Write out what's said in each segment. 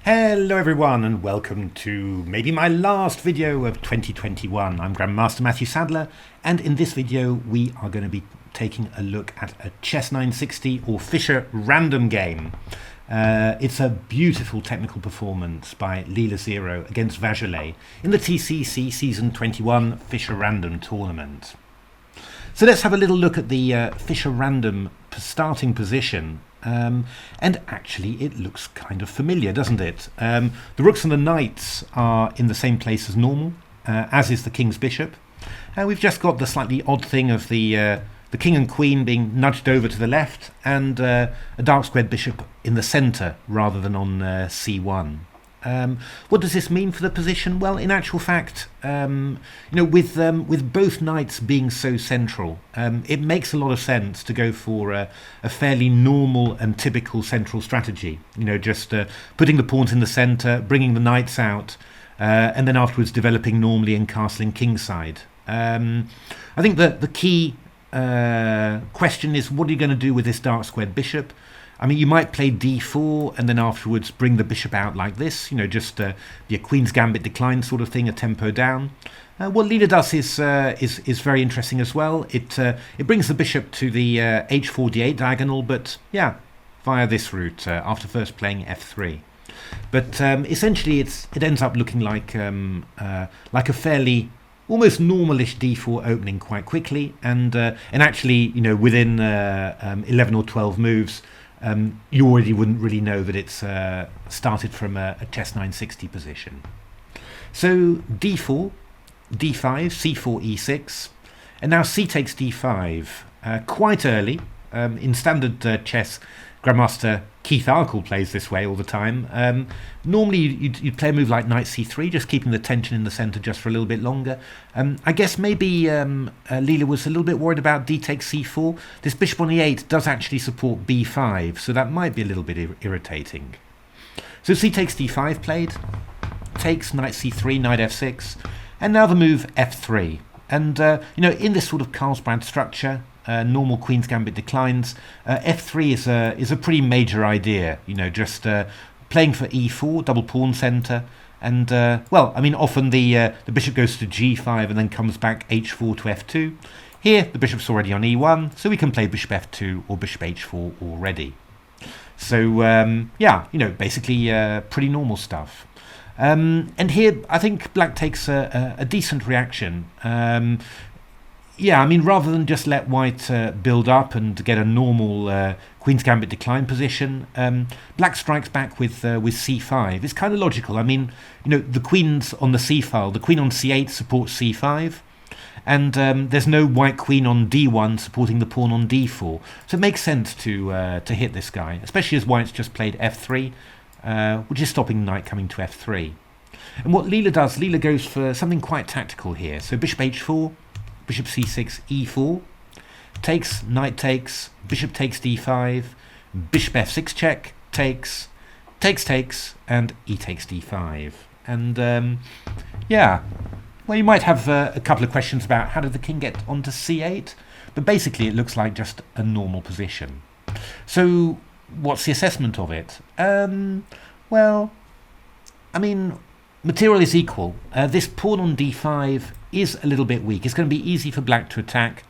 Hello everyone and welcome to maybe my last video of 2021. I'm Grandmaster Matthew Sadler, and in this video we are going to be taking a look at a Chess960 or Fischer Random game. It's a beautiful technical performance by Leela Zero against Vajolet in the TCEC Season 21 Fischer Random tournament. So let's have a little look at the Fischer Random starting position. And actually it looks kind of familiar, doesn't it? The rooks and the knights are in the same place as normal, as is the king's bishop. We've just got the slightly odd thing of the king and queen being nudged over to the left, and a dark squared bishop in the centre rather than on c1. What does this mean for the position? Well, in actual fact, with both knights being so central, it makes a lot of sense to go for a fairly normal and typical central strategy. Just putting the pawns in the centre, bringing the knights out, and then afterwards developing normally and castling kingside. I think that the key question is, what are you going to do with this dark squared bishop? I mean, you might play d4 and then afterwards bring the bishop out like this, just be a queen's gambit decline sort of thing, a tempo down. What Leela does is very interesting as well. It brings the bishop to the h4 d8 diagonal, but yeah, via this route after first playing f3. But essentially, it ends up looking like a fairly almost normalish d4 opening quite quickly, and actually, within 11 or 12 moves. You already wouldn't really know that it's started from a Chess960 position. So d4, d5, c4, e6, and now c takes d5. Quite early, in standard chess, Grandmaster Keith Arkle plays this way all the time. Normally you'd play a move like knight c3, just keeping the tension in the centre just for a little bit longer. I guess maybe Leela was a little bit worried about d takes c4. This bishop on e8 does actually support b5, so that might be a little bit irritating. So c takes d5 played, takes knight c3, knight f6, and now the move f3. And in this sort of Karlsbrad structure, normal queen's gambit declines. F3 is a pretty major idea. Just playing for e4, double pawn centre, and often the bishop goes to g5 and then comes back h4 to f2. Here the bishop's already on e1, so we can play bishop f2 or bishop h4 already. So basically pretty normal stuff. And here I think black takes a decent reaction. Rather than just let white build up and get a normal queen's gambit decline position, black strikes back with c5. It's kind of logical. The queen's on the c file. The queen on c8 supports c5, and there's no white queen on d1 supporting the pawn on d4. So it makes sense to hit this guy, especially as white's just played f3, which is stopping knight coming to f3. And what Leela does, Leela goes for something quite tactical here. So bishop h4. Bishop c6, e4, takes, knight takes, bishop takes d5, bishop f6 check, takes, and e takes d5. And you might have a couple of questions about how did the king get onto c8, but basically it looks like just a normal position. So what's the assessment of it? Material is equal. This pawn on d5 is a little bit weak. It's going to be easy for black to attack.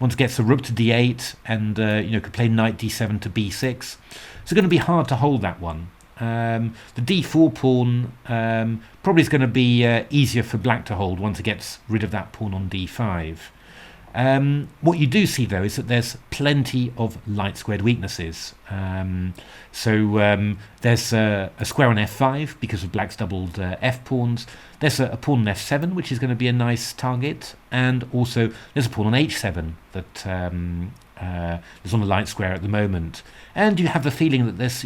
Once it gets the rook to d8 and could play knight d7 to b6. So it's going to be hard to hold that one. The d4 pawn probably is going to be easier for black to hold once it gets rid of that pawn on d5. What you do see though is that there's plenty of light squared weaknesses. There's a square on f5 because of black's doubled f pawns. There's a pawn on f7 which is going to be a nice target, and also there's a pawn on h7 that is on the light square at the moment. And you have the feeling that there's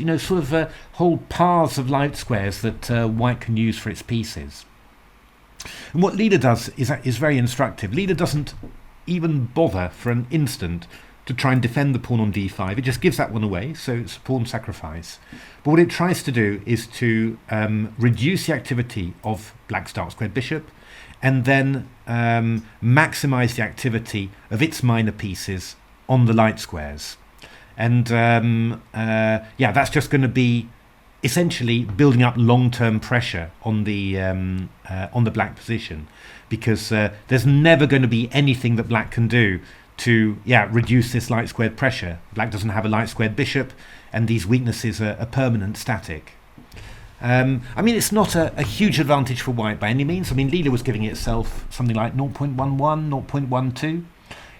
whole paths of light squares that white can use for its pieces. And what Leela does is very instructive. Leela doesn't even bother for an instant to try and defend the pawn on d5. It just gives that one away, so it's a pawn sacrifice. But what it tries to do is to reduce the activity of black's dark squared bishop, and then maximize the activity of its minor pieces on the light squares. And that's just going to be essentially building up long-term pressure on the black position, because there's never going to be anything that black can do to reduce this light squared pressure. Black doesn't have a light squared bishop, and these weaknesses are permanent static. I mean, it's not a huge advantage for white by any means. I mean, Leela was giving itself something like 0.11, 0.12,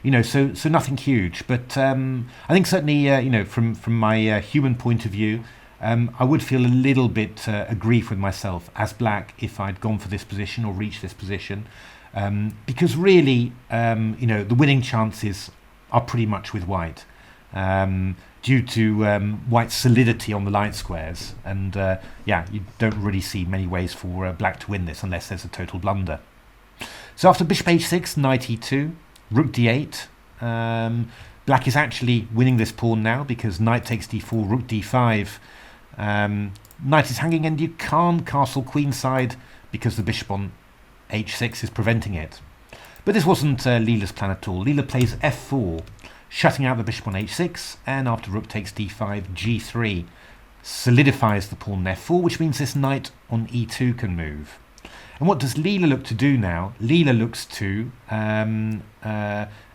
you know, so nothing huge. But I think certainly, you know, from my human point of view, I would feel a little bit aggrieved with myself as black if I'd gone for this position or reached this position, because really, you know, the winning chances are pretty much with white, due to white's solidity on the light squares, and you don't really see many ways for black to win this unless there's a total blunder. So after bishop h6, knight e2, rook d8, black is actually winning this pawn now, because knight takes d4, rook d5, knight is hanging, and you can't castle queenside because the bishop on h6 is preventing it. But this wasn't Leela's plan at all. Leela plays f4, shutting out the bishop on h6, and after rook takes d5, g3 solidifies the pawn on f4, which means this knight on e2 can move. And what does Leela look to do now? Leela looks to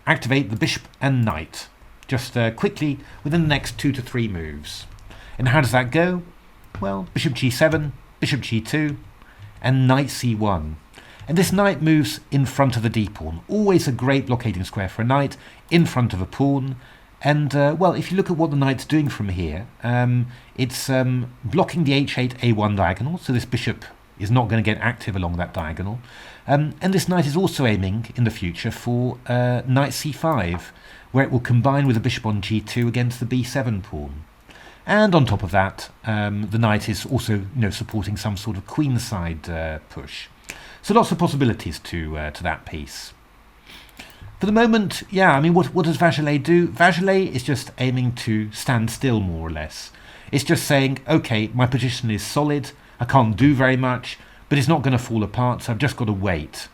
activate the bishop and knight, just quickly within the next 2 to 3 moves. And how does that go? Well, bishop g7, bishop g2, and knight c1. And this knight moves in front of the d pawn. Always a great blockading square for a knight, in front of a pawn. And, well, if you look at what the knight's doing from here, it's blocking the h8, a1 diagonal, so this bishop is not going to get active along that diagonal. And this knight is also aiming, in the future, for knight c5, where it will combine with the bishop on g2 against the b7 pawn. And on top of that, the knight is also, you know, supporting some sort of queenside push. So lots of possibilities to that piece. For the moment, I mean, what does Vajolet do? Vajolet is just aiming to stand still, more or less. It's just saying, okay, my position is solid, I can't do very much, but it's not going to fall apart, so I've just got to wait.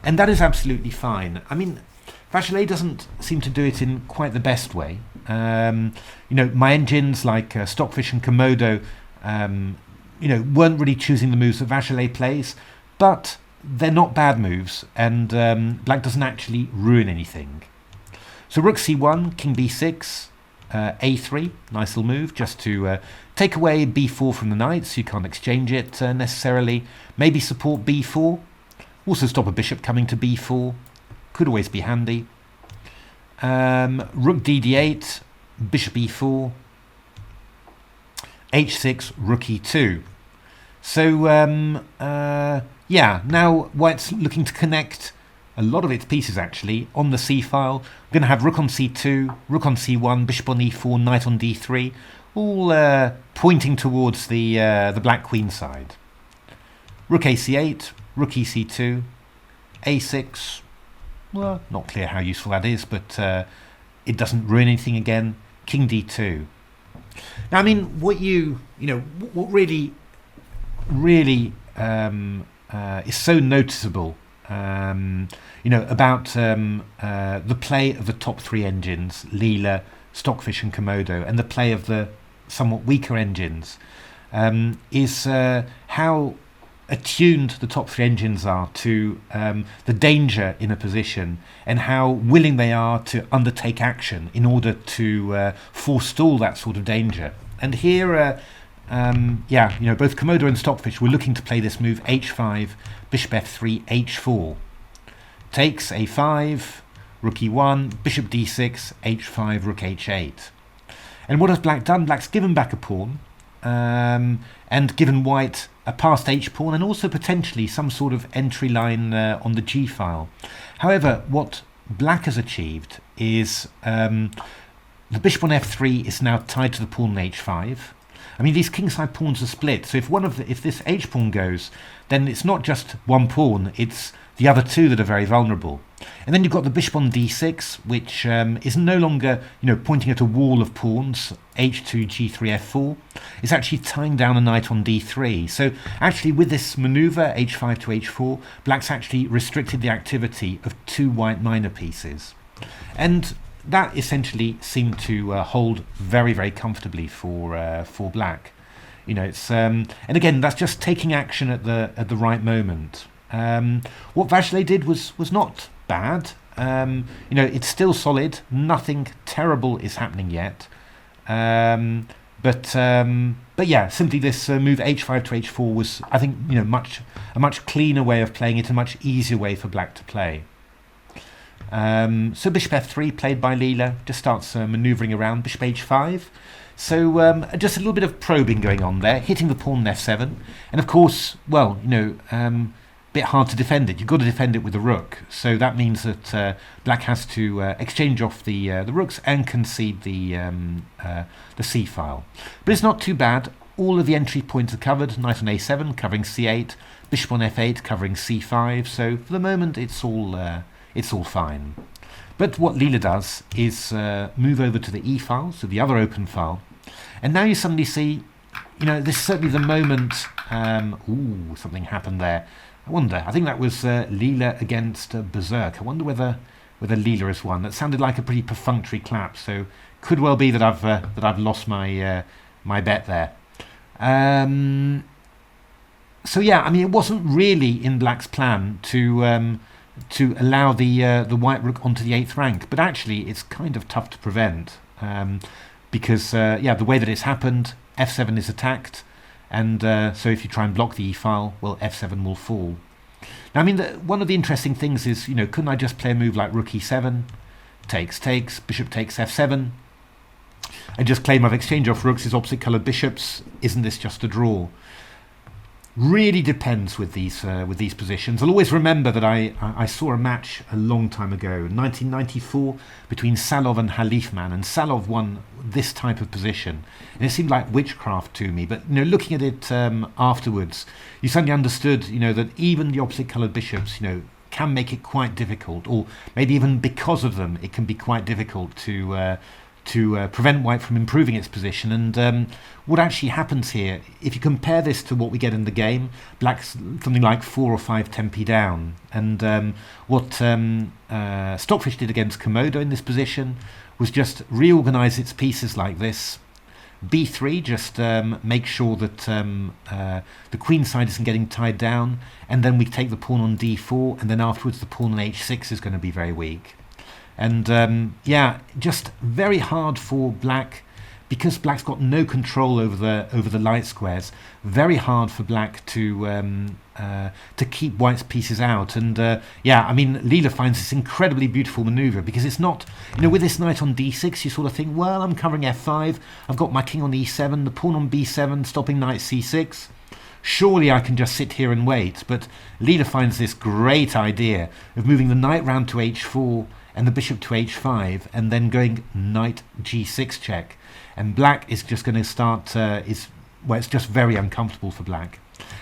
And that is absolutely fine. I mean, Vajolet doesn't seem to do it in quite the best way. You know, my engines like Stockfish and Komodo, you know, weren't really choosing the moves that Vajolet plays, but they're not bad moves, and black doesn't actually ruin anything. So rook c1, king b6, a3, nice little move, just to take away b4 from the knight, so you can't exchange it necessarily. Maybe support b4, also stop a bishop coming to b4, could always be handy. Rook d8, bishop e4, h6, rook e2. So now white's looking to connect a lot of its pieces actually on the c file. We're going to have rook on c2, rook on c1, bishop on e4, knight on d3, all pointing towards the black queen side. Rook ac8, rook ec2, a6. Well, not clear how useful that is, but it doesn't ruin anything again. King d2. Now, I mean, what really is so noticeable, you know, about the play of the top 3 engines, Leela, Stockfish and Komodo, and the play of the somewhat weaker engines, is how attuned the top 3 engines are to the danger in a position, and how willing they are to undertake action in order to forestall that sort of danger. And here, you know, both Komodo and Stockfish were looking to play this move h5, bishop f3, h4. Takes a5, rook e1, bishop d6, h5, rook h8. And what has black done? Black's given back a pawn, and given white a passed h-pawn, and also potentially some sort of entry line on the g-file. However, what black has achieved is the bishop on f3 is now tied to the pawn on h5. I mean, these kingside pawns are split, so if this h-pawn goes, then it's not just one pawn, it's the other 2 that are very vulnerable. And then you've got the bishop on d6, which is no longer, you know, pointing at a wall of pawns, h2, g3, f4. It's actually tying down a knight on d3. So actually with this maneuver, h5 to h4, black's actually restricted the activity of 2 white minor pieces. And that essentially seemed to hold very, very comfortably for black. You know, it's and again, that's just taking action at the right moment. What Vajolet did was not bad. You know, it's still solid. Nothing terrible is happening yet. But yeah, simply this move h5 to h4 was, I think, you know, a much cleaner way of playing it, a much easier way for black to play. So bishop f3 played by Leela just starts manoeuvring around. Bishop h5. So just a little bit of probing going on there, hitting the pawn on f7, and of course, well, you know, bit hard to defend it. You've got to defend it with the rook, so that means that black has to exchange off the rooks and concede the c file. But it's not too bad. All of the entry points are covered. Knight on a7 covering c8, bishop on f8 covering c5. So for the moment, it's all fine. But what Leela does is move over to the e file, so the other open file, and now you suddenly see, you know, this is certainly the moment. Ooh, something happened there. I wonder. I think that was Leela against Berserk. I wonder whether Leela has won. That sounded like a pretty perfunctory clap. So could well be that I've lost my my bet there. So yeah, I mean, it wasn't really in black's plan to allow the white rook onto the 8th rank, but actually it's kind of tough to prevent because yeah, the way that it's happened, f7 is attacked. And so if you try and block the e file, well, f7 will fall. Now, I mean, one of the interesting things is, you know, couldn't I just play a move like rook e7, takes, bishop takes f7, and just claim I've exchanged off rooks as opposite coloured bishops? Isn't this just a draw? Really depends with these positions. I'll always remember that I saw a match a long time ago, 1994, between Salov and Halifman, and Salov won this type of position, and it seemed like witchcraft to me. But you know, looking at it afterwards, you suddenly understood, you know, that even the opposite coloured bishops, you know, can make it quite difficult, or maybe even because of them, it can be quite difficult to prevent white from improving its position. And what actually happens here, if you compare this to what we get in the game, black's something like 4 or 5 tempi down. And what Stockfish did against Komodo in this position was just reorganize its pieces like this. b3, just make sure that the queen side isn't getting tied down, and then we take the pawn on d4, and then afterwards the pawn on h6 is going to be very weak. And yeah, just very hard for black, because black's got no control over the light squares. Very hard for black to keep white's pieces out. And yeah, I mean, Leela finds this incredibly beautiful maneuver, because it's not, you know, with this knight on d6, you sort of think, well, I'm covering f5, I've got my king on e7, the pawn on b7, stopping knight c6. Surely I can just sit here and wait. But Leela finds this great idea of moving the knight round to h4 and the bishop to h5, and then going knight g6 check. And black is just going to start, well, it's just very uncomfortable for black.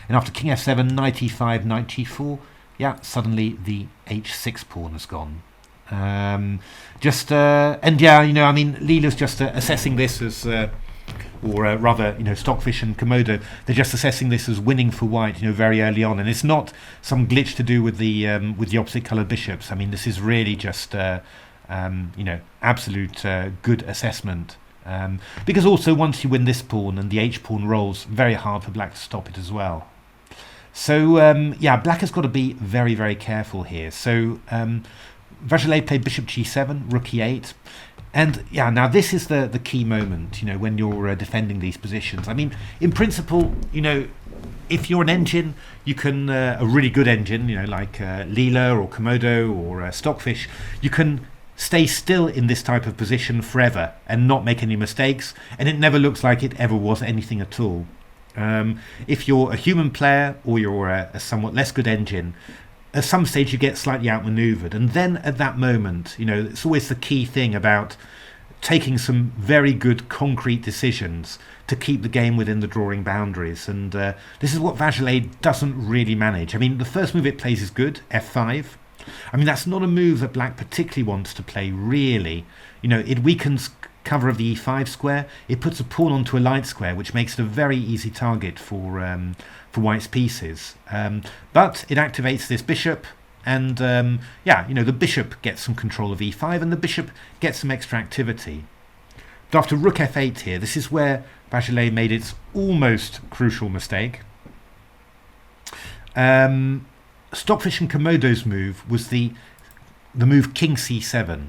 And after king f7, knight e5, knight g4, yeah, suddenly the h6 pawn has gone. And yeah, you know, I mean, Leela's just assessing this as, or rather, you know, Stockfish and Komodo, they're just assessing this as winning for white, you know, very early on. And it's not some glitch to do with the opposite coloured bishops. I mean, this is really just, you know, absolute good assessment. Because also once you win this pawn and the h pawn rolls, very hard for black to stop it as well. So yeah, black has got to be very, very careful here. So Vajolet played bishop g7, rook e8. And yeah, now this is the key moment, you know, when you're defending these positions. I mean, in principle, you know, if you're an engine, you can, a really good engine, you know, like Leela or Komodo or Stockfish, you can stay still in this type of position forever and not make any mistakes, and it never looks like it ever was anything at all. If you're a human player or you're a somewhat less good engine, at some stage you get slightly outmaneuvered, and then at that moment, you know, it's always the key thing about taking some very good concrete decisions to keep the game within the drawing boundaries. And this is what Vajolet doesn't really manage. I mean, the first move it plays is good, f5. I mean, that's not a move that black particularly wants to play, really. You know, it weakens cover of the e5 square, it puts a pawn onto a light square, which makes it a very easy target for white's pieces. But it activates this bishop, and yeah, you know, the bishop gets some control of e5, and the bishop gets some extra activity. But after rook f8 here, this is where Vajolet made its almost crucial mistake. Stockfish and Komodo's move was the move king c7.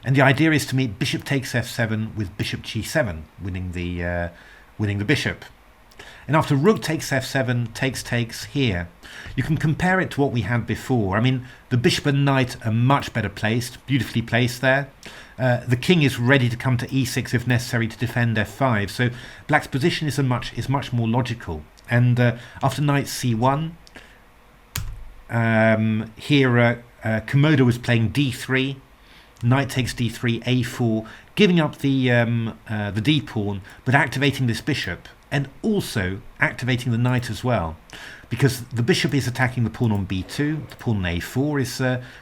And the idea is to meet bishop takes f7 with bishop g7, winning the bishop. And after rook takes f7, takes here, you can compare it to what we had before. I mean, the bishop and knight are much better placed, beautifully placed there. The king is ready to come to e6 if necessary to defend f5. So black's position is much more logical. And after knight c1, here Komodo was playing d3. Knight takes d3, a4, giving up the d pawn, but activating this bishop, and also activating the knight as well, because the bishop is attacking the pawn on b2, the pawn on a4 is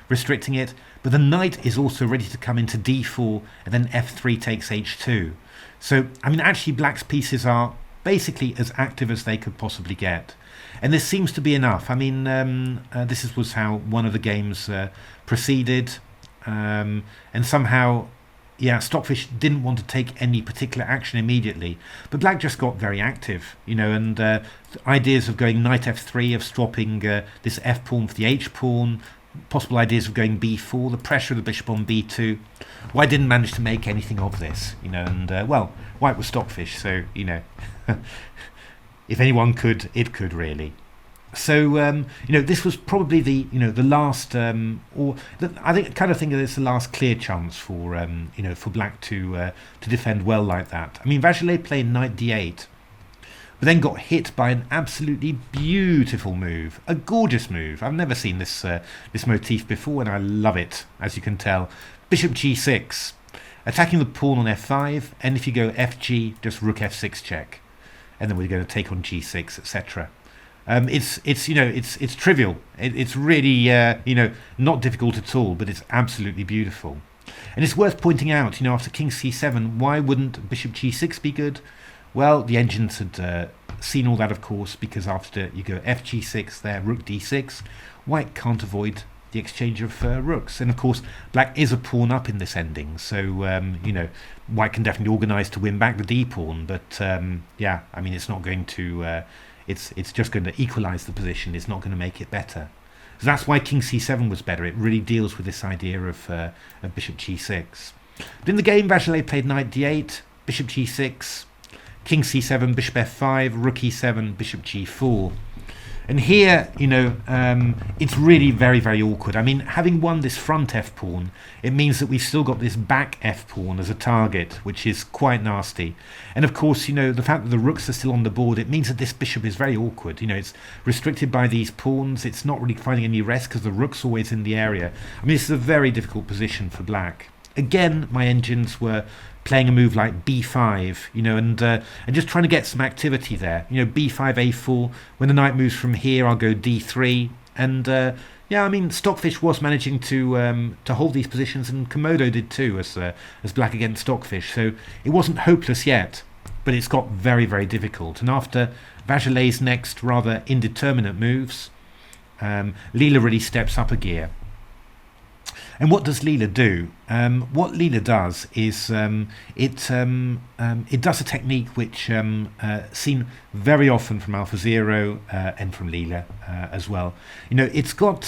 restricting it, but the knight is also ready to come into d4, and then f3 takes h2. So, I mean, actually black's pieces are basically as active as they could possibly get. And this seems to be enough. I mean, this was how one of the games proceeded. And somehow, yeah, Stockfish didn't want to take any particular action immediately, but black just got very active, you know, and ideas of going knight f3, of swapping this f pawn for the h pawn, possible ideas of going b4, the pressure of the bishop on b2. White didn't manage to make anything of this, you know, and well, white was Stockfish, so, you know, if anyone could, it could really. So you know, this was probably the last I think of it's the last clear chance for you know, for black to defend well like that. I mean, Vajolet played knight d8, but then got hit by an absolutely beautiful move, a gorgeous move. I've never seen this this motif before, and I love it, as you can tell. Bishop g6, attacking the pawn on f5, and if you go fg, just rook f6 check, and then we're going to take on g6, etc. It's you know, it's trivial. It's really you know, not difficult at all, but it's absolutely beautiful. And it's worth pointing out, you know, after king c7, why wouldn't bishop g6 be good? Well, the engines had seen all that, of course, because after you go fg6 there, rook d6, white can't avoid the exchange of rooks. And of course, black is a pawn up in this ending, so you know, white can definitely organise to win back the d pawn, but yeah, I mean, it's not going to it's just going to equalise the position. It's not going to make it better. So that's why king c7 was better. It really deals with this idea of bishop g6. But in the game, Vajolet played knight d8, bishop g6, king c7, bishop f5, rook e7, bishop g4. And here, you know, it's really very, very awkward. I mean, having won this front f pawn, it means that we've still got this back f pawn as a target, which is quite nasty. And of course, you know, the fact that the rooks are still on the board, it means that this bishop is very awkward. You know, it's restricted by these pawns. It's not really finding any rest because the rook's always in the area. I mean, this is a very difficult position for black. Again, my engines were playing a move like b5, you know, and just trying to get some activity there. You know, b5, a4. When the knight moves from here, I'll go d3. And yeah, I mean, Stockfish was managing to hold these positions, and Komodo did too, as black against Stockfish. So it wasn't hopeless yet, but it's got very, very difficult. And after Vajolet's next rather indeterminate moves, Leela really steps up a gear. And what does Leela do? What Leela does is it does a technique which seen very often from AlphaZero and from Leela as well. You know, it's got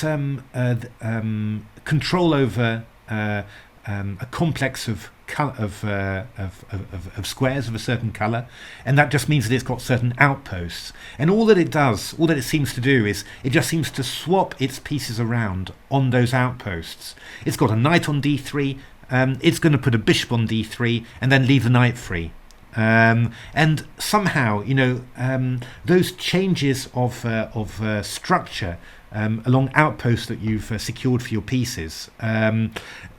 control over a complex of squares of a certain color, and that just means that it's got certain outposts, and all that it seems to do is it just seems to swap its pieces around on those outposts. It's got a knight on d3, it's going to put a bishop on d3 and then leave the knight free, and somehow, you know, those changes of structure along outposts that you've secured for your pieces,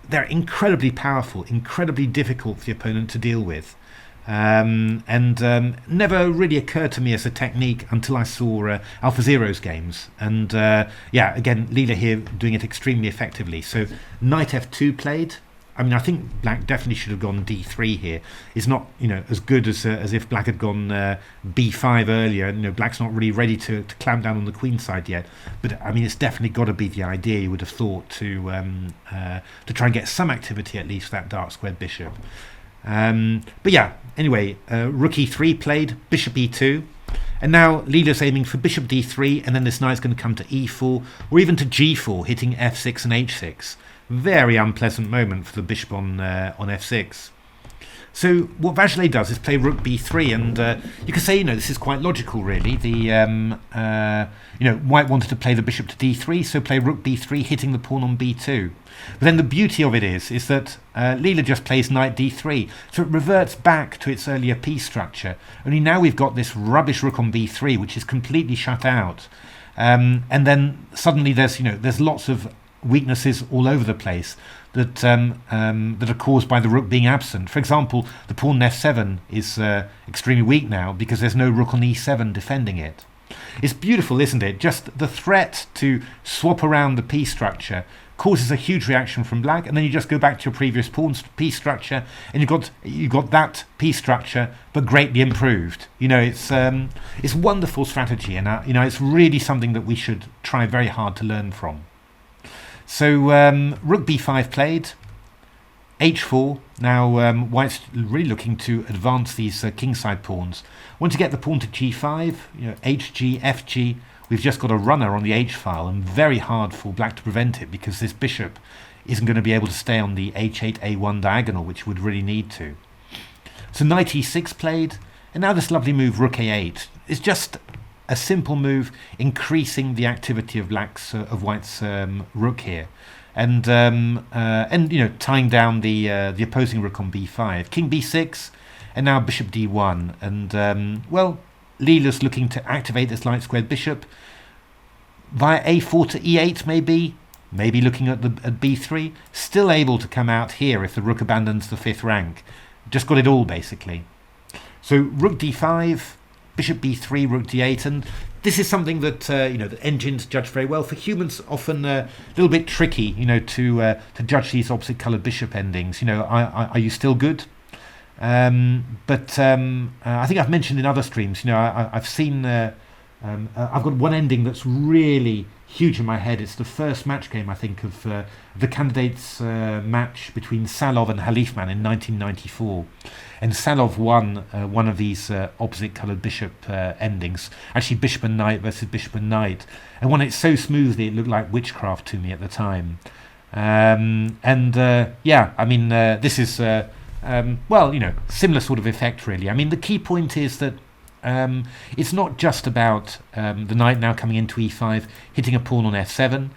they're incredibly powerful, incredibly difficult for the opponent to deal with, and never really occurred to me as a technique until I saw AlphaZero's games. And yeah, again, Leela here doing it extremely effectively. So knight f2 played. I mean, I think black definitely should have gone d3 here. It's not, you know, as good as if black had gone b5 earlier. You know, black's not really ready to clamp down on the queen side yet. But I mean, it's definitely got to be the idea, you would have thought, to try and get some activity at least for that dark squared bishop. But yeah, anyway, rook e3 played, bishop e2. And now Leela's aiming for bishop d3, and then this knight's going to come to e4, or even to g4, hitting f6 and h6. Very unpleasant moment for the bishop on f6. So what Vajolet does is play rook b3, and you can say, this is quite logical, really. White wanted to play the bishop to d3, so play rook b3, hitting the pawn on b2. But then the beauty of it is that Leela just plays knight d3, so it reverts back to its earlier piece structure. Only now we've got this rubbish rook on b3, which is completely shut out. And then suddenly there's lots of weaknesses all over the place that are caused by the rook being absent. For example, the pawn on f7 is extremely weak now because there's no rook on e7 defending it. It's beautiful, isn't it? Just the threat to swap around the piece structure causes a huge reaction from black, and then you just go back to your previous pawn's piece structure, and you've got that piece structure but greatly improved. It's wonderful strategy, and it's really something that we should try very hard to learn from. So rook b5 played, h4. Now White's really looking to advance these kingside pawns. Want to get the pawn to g5, hg, fg. We've just got a runner on the h file, and very hard for black to prevent it because this bishop isn't going to be able to stay on the h8, a1 diagonal, which would really need to. So knight e6 played, and now this lovely move rook a8 is just a simple move, increasing the activity of White's rook here, and tying down the opposing rook on b5. King b6, and now bishop d1, and Leela's looking to activate this light squared bishop via a4 to e8, maybe looking at b3, still able to come out here if the rook abandons the 5th rank. Just got it all basically. So rook d5. Bishop b3, rook d8, and this is something that that engines judge very well. For humans, often a little bit tricky, to judge these opposite-coloured bishop endings. Are you still good? But I think I've mentioned in other streams. I've seen. I've got one ending that's really huge in my head. It's the first match game, I think, of the candidates match between Salov and Halifman in 1994. And Salov won one of these opposite-coloured bishop endings. Actually, bishop and knight versus bishop and knight. And won it so smoothly it looked like witchcraft to me at the time. This is, similar sort of effect, really. I mean, the key point is that it's not just about the knight now coming into e5, hitting a pawn on f7.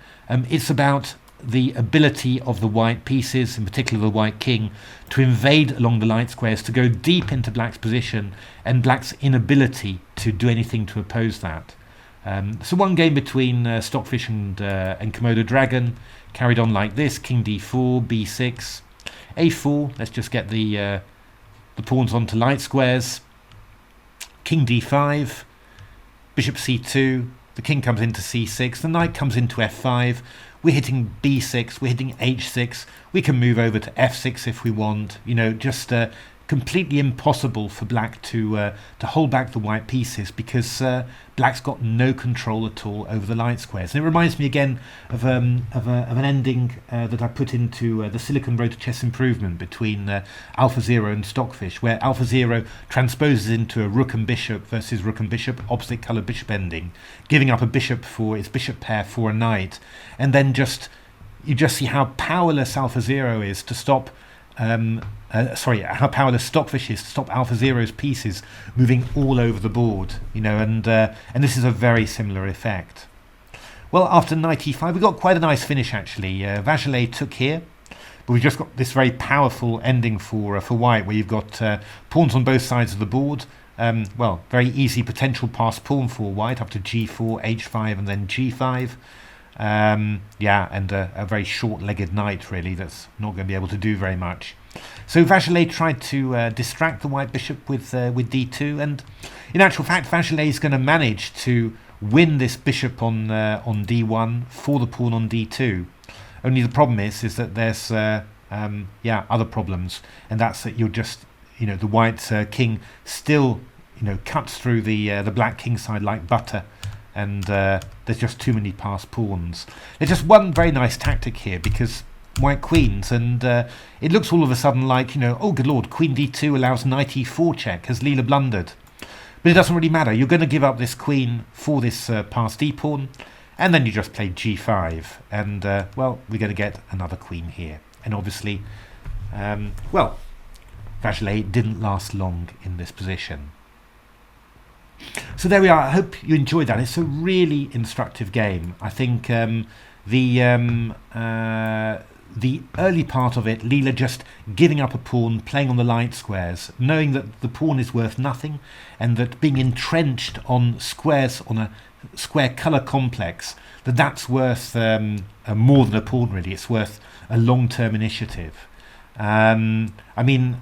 It's about the ability of the white pieces, in particular the white king, to invade along the light squares, to go deep into black's position, and black's inability to do anything to oppose that. So one game between Stockfish and Komodo Dragon carried on like this: king d4, b6, a4. Let's just get the pawns onto light squares. King d5, bishop c2, the king comes into c6, the knight comes into f5, we're hitting b6, we're hitting h6, we can move over to f6 if we want, just completely impossible for black to hold back the white pieces because black's got no control at all over the light squares. And it reminds me again of an ending that I put into the Silicon Road to Chess Improvement between AlphaZero and Stockfish, where AlphaZero transposes into a rook and bishop versus rook and bishop, opposite coloured bishop ending, giving up a bishop for its bishop pair for a knight, and then you just see how powerless AlphaZero is to stop how powerless Stockfish is to stop AlphaZero's pieces moving all over the board, and this is a very similar effect. Well, after knight e5, we got quite a nice finish actually. Vajolet took here, but we've just got this very powerful ending for white, where you've got pawns on both sides of the board. Very easy potential pass pawn for white up to g4, h5, and then g5. And a very short-legged knight, really, that's not going to be able to do very much. So Vajolet tried to distract the white bishop with d2, and in actual fact Vajolet is going to manage to win this bishop on d1 for the pawn on d2. Only the problem is that there's other problems, and that's that you're just the white king still cuts through the black king side like butter. And there's just too many passed pawns. There's just one very nice tactic here, because white queens, and it looks all of a sudden like, you know, oh good lord, queen d2 allows knight e4 check. Has Leela blundered? But it doesn't really matter. You're going to give up this queen for this passed d-pawn, and then you just play g5, and well, we're going to get another queen here. And obviously, well, Vajolet didn't last long in this position. So there we are. I hope you enjoyed that. It's a really instructive game. I think the early part of it, Leela just giving up a pawn, playing on the light squares, knowing that the pawn is worth nothing, and that being entrenched on squares on a square colour complex, that's worth more than a pawn really. It's worth a long-term initiative. I mean,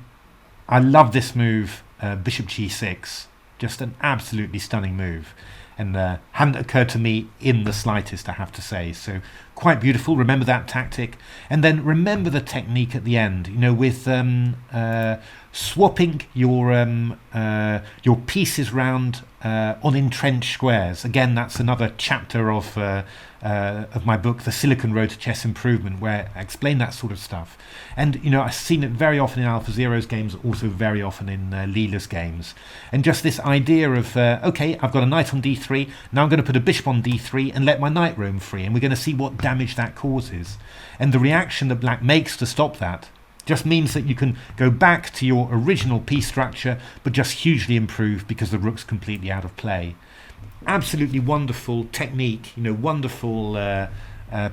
I love this move, bishop g6. Just an absolutely stunning move, and hadn't occurred to me in the slightest, I have to say. So quite beautiful. Remember that tactic, and then remember the technique at the end. You know, with swapping your pieces round on entrenched squares. Again, that's another chapter of my book, The Silicon Road to Chess Improvement, where I explain that sort of stuff. And, you know, I've seen it very often in AlphaZero's games, also very often in Leela's games. And just this idea of, okay, I've got a knight on d3, now I'm going to put a bishop on d3 and let my knight roam free, and we're going to see what damage that causes. And the reaction that black makes to stop that just means that you can go back to your original piece structure, but just hugely improved because the rook's completely out of play. Absolutely wonderful technique, you know, wonderful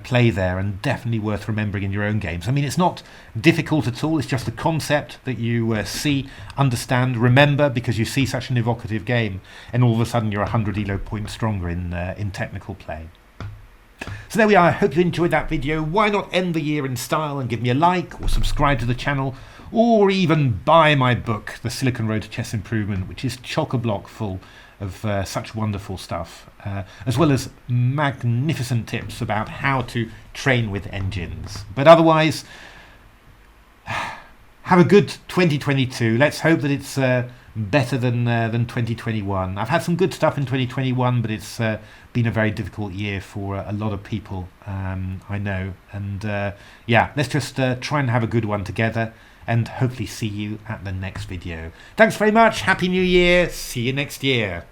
play there, and definitely worth remembering in your own games. I mean, it's not difficult at all. It's just a concept that you see, understand, remember, because you see such an evocative game, and all of a sudden you're 100 elo points stronger in technical play. So there we are. I hope you enjoyed that video. Why not end the year in style and give me a like, or subscribe to the channel, or even buy my book, The Silicon Road to Chess Improvement, which is chock-a-block full of such wonderful stuff, as well as magnificent tips about how to train with engines. But otherwise, have a good 2022. Let's hope that it's better than 2021. I've had some good stuff in 2021, but it's been a very difficult year for a lot of people, I know. And yeah, let's just try and have a good one together, and hopefully see you at the next video. Thanks very much. Happy New Year. See you next year.